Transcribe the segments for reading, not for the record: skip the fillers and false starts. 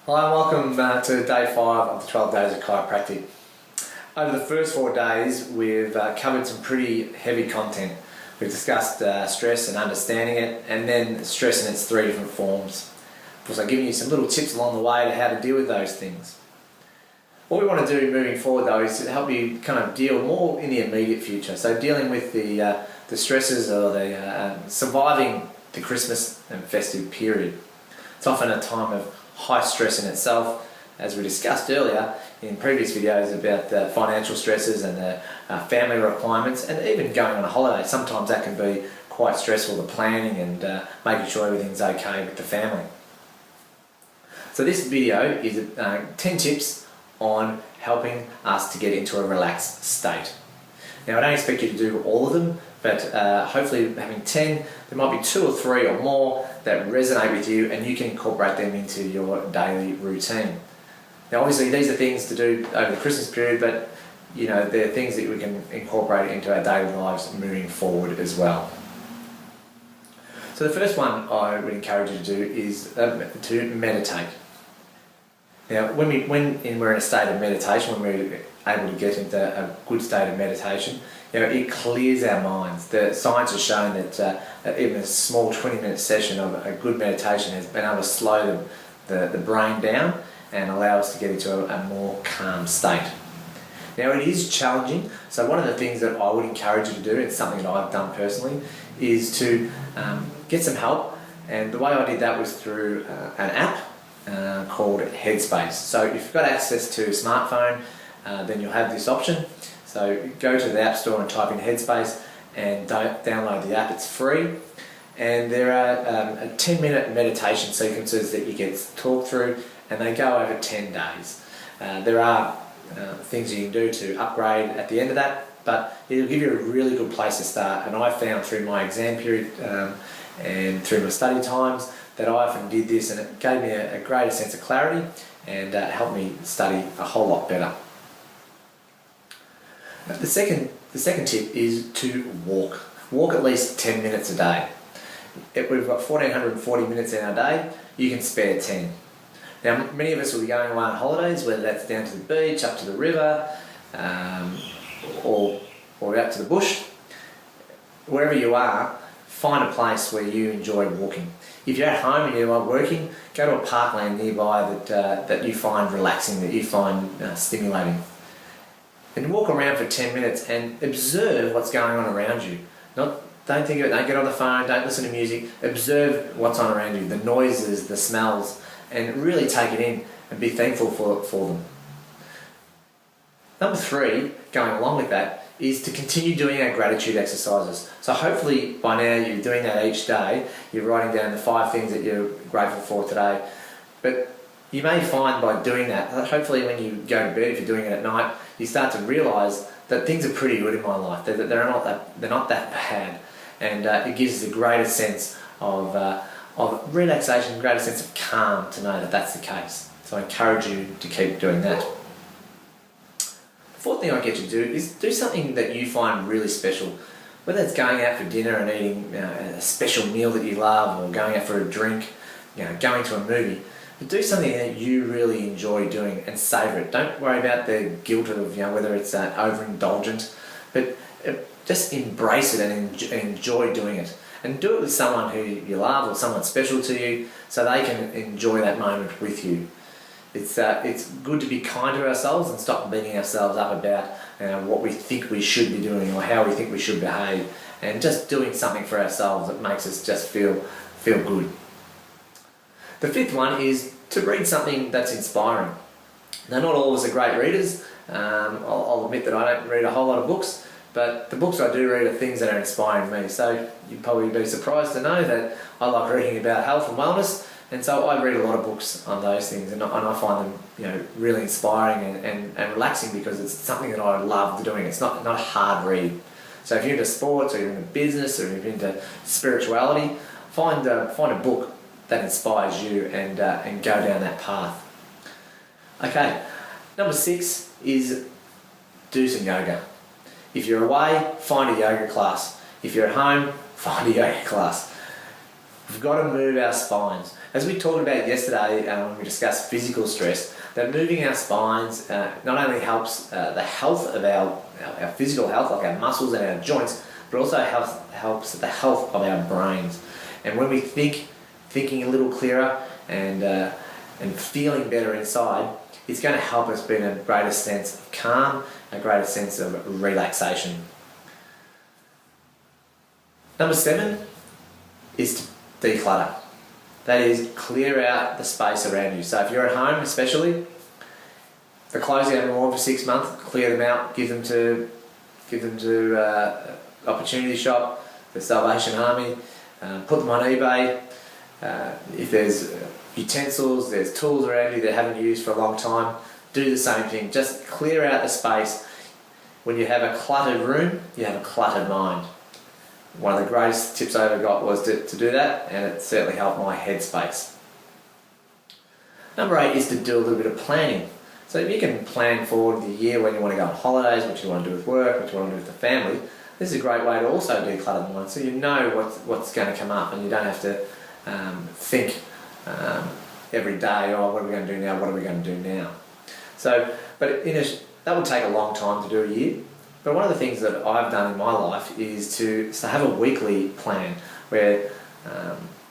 Hi and welcome to day 5 of the 12 days of chiropractic. Over the first 4 days we've covered some pretty heavy content. We've discussed stress and understanding it, and then stress in its 3 different forms. Of course, I've given you some little tips along the way to how to deal with those things. What we want to do moving forward though is to help you kind of deal more in the immediate future. So dealing with the stresses or the surviving the Christmas and festive period. It's often a time of high stress in itself, as we discussed earlier in previous videos about the financial stresses and the family requirements, and even going on a holiday. Sometimes that can be quite stressful, the planning and making sure everything's okay with the family. So this video is 10 tips on helping us to get into a relaxed state. Now, I don't expect you to do all of them, but hopefully having 10, there might be 2 or 3 or more that resonate with you, and you can incorporate them into your daily routine. Now, obviously these are things to do over the Christmas period, but you know, they're things that we can incorporate into our daily lives moving forward as well. So the first one I would encourage you to do is to meditate. Now, when we're in a state of meditation, when we're able to get into a good state of meditation, it clears our minds. The science has shown that even a small 20-minute session of a good meditation has been able to slow the brain down and allow us to get into a more calm state. Now, it is challenging, so one of the things that I would encourage you to do, it's something that I've done personally, is to get some help. And the way I did that was through an app called Headspace. So if you've got access to a smartphone, then you'll have this option. So go to the App Store and type in Headspace and download the app. It's free, and there are 10-minute meditation sequences that you get talked through, and they go over 10 days. There are things you can do to upgrade at the end of that, but it'll give you a really good place to start. And I found through my exam period and through my study times that I often did this, and it gave me a greater sense of clarity and helped me study a whole lot better. The second tip is to walk. Walk at least 10 minutes a day. If we've got 1,440 minutes in our day, you can spare 10. Now, many of us will be going away on holidays, whether that's down to the beach, up to the river, or out to the bush. Wherever you are, find a place where you enjoy walking. If you're at home and you are working, go to a parkland nearby that you find relaxing, that you find stimulating. And walk around for 10 minutes and observe what's going on around you. Don't think of it, don't get on the phone, don't listen to music. Observe what's on around you, the noises, the smells, and really take it in and be thankful for them. Number 3, going along with that, is to continue doing our gratitude exercises. So hopefully by now you're doing that each day. You're writing down the 5 things that you're grateful for today. But you may find by doing that, hopefully when you go to bed, if you're doing it at night, you start to realise that things are pretty good in my life. They're not that bad, and it gives us a greater sense of relaxation, a greater sense of calm to know that that's the case. So I encourage you to keep doing that. The 4th thing I get you to do is do something that you find really special. Whether it's going out for dinner and eating a special meal that you love, or going out for a drink, going to a movie. But do something that you really enjoy doing and savour it. Don't worry about the guilt of whether it's overindulgent, but just embrace it and enjoy doing it. And do it with someone who you love or someone special to you, so they can enjoy that moment with you. It's good to be kind to ourselves and stop beating ourselves up about what we think we should be doing or how we think we should behave, and just doing something for ourselves that makes us just feel good. The 5th one is to read something that's inspiring. Now, not all of us are great readers. I'll admit that I don't read a whole lot of books, but the books I do read are things that are inspiring me. So you'd probably be surprised to know that I like reading about health and wellness, and so I read a lot of books on those things, and I find them really inspiring and relaxing, because it's something that I love doing. It's not a hard read. So if you're into sports, or you're into business, or you're into spirituality, find a book that inspires you and go down that path. Okay, number 6 is do some yoga. If you're away, find a yoga class. If you're at home, find a yoga class. We've got to move our spines. As we talked about yesterday when we discussed physical stress, that moving our spines not only helps the health of our physical health, like our muscles and our joints, but also helps the health of our brains. And when we thinking a little clearer and feeling better inside, it's going to help us be in a greater sense of calm, a greater sense of relaxation. Number 7 is to declutter. That is, clear out the space around you. So if you're at home, especially, the clothes you haven't worn for 6 months, clear them out, give them to Opportunity Shop, the Salvation Army, put them on eBay. If there's utensils, there's tools around you that haven't used for a long time, do the same thing. Just clear out the space. When you have a cluttered room, you have a cluttered mind. One of the greatest tips I ever got was to do that, and it certainly helped my headspace. Number 8 is to do a little bit of planning. So if you can plan forward the year when you want to go on holidays, what you want to do with work, what you want to do with the family, this is a great way to also declutter the mind, so you know what's going to come up and you don't have to think every day, oh, what are we going to do now, what are we going to do now? So, but that would take a long time to do a year. But one of the things that I've done in my life is to have a weekly plan where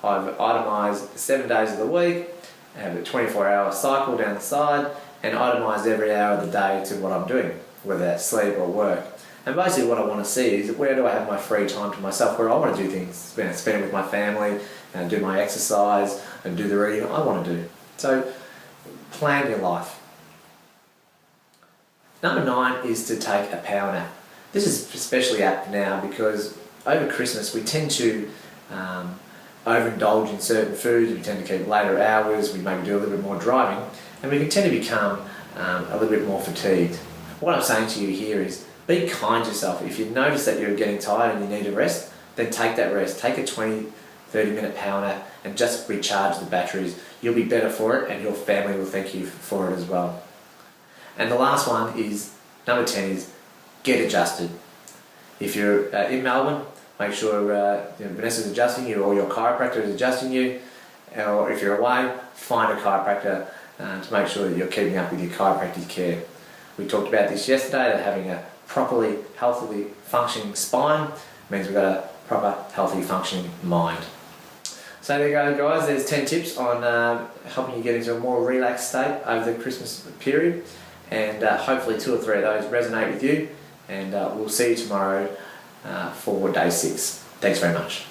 I've itemised 7 days of the week, have a 24-hour cycle down the side, and itemised every hour of the day to what I'm doing, whether that's sleep or work. And basically what I want to see is where do I have my free time to myself, where I want to do things, spend it with my family, and do my exercise, and do the reading I want to do. So plan your life. Number 9 is to take a power nap. This is especially apt now because over Christmas we tend to overindulge in certain foods, we tend to keep later hours, we maybe do a little bit more driving, and we can tend to become a little bit more fatigued. What I'm saying to you here is be kind to yourself. If you notice that you're getting tired and you need a rest, then take that rest. Take a 20-30 minute power nap and just recharge the batteries. You'll be better for it and your family will thank you for it as well. And the last one is, number 10 is get adjusted. If you're in Melbourne, make sure Vanessa's adjusting you or your chiropractor is adjusting you. Or if you're away, find a chiropractor to make sure that you're keeping up with your chiropractic care. We talked about this yesterday, that having a properly, healthily functioning spine means we've got a proper, healthy, functioning mind. So there you go, guys. There's 10 tips on helping you get into a more relaxed state over the Christmas period. And hopefully 2 or 3 of those resonate with you. And we'll see you tomorrow for day 6. Thanks very much.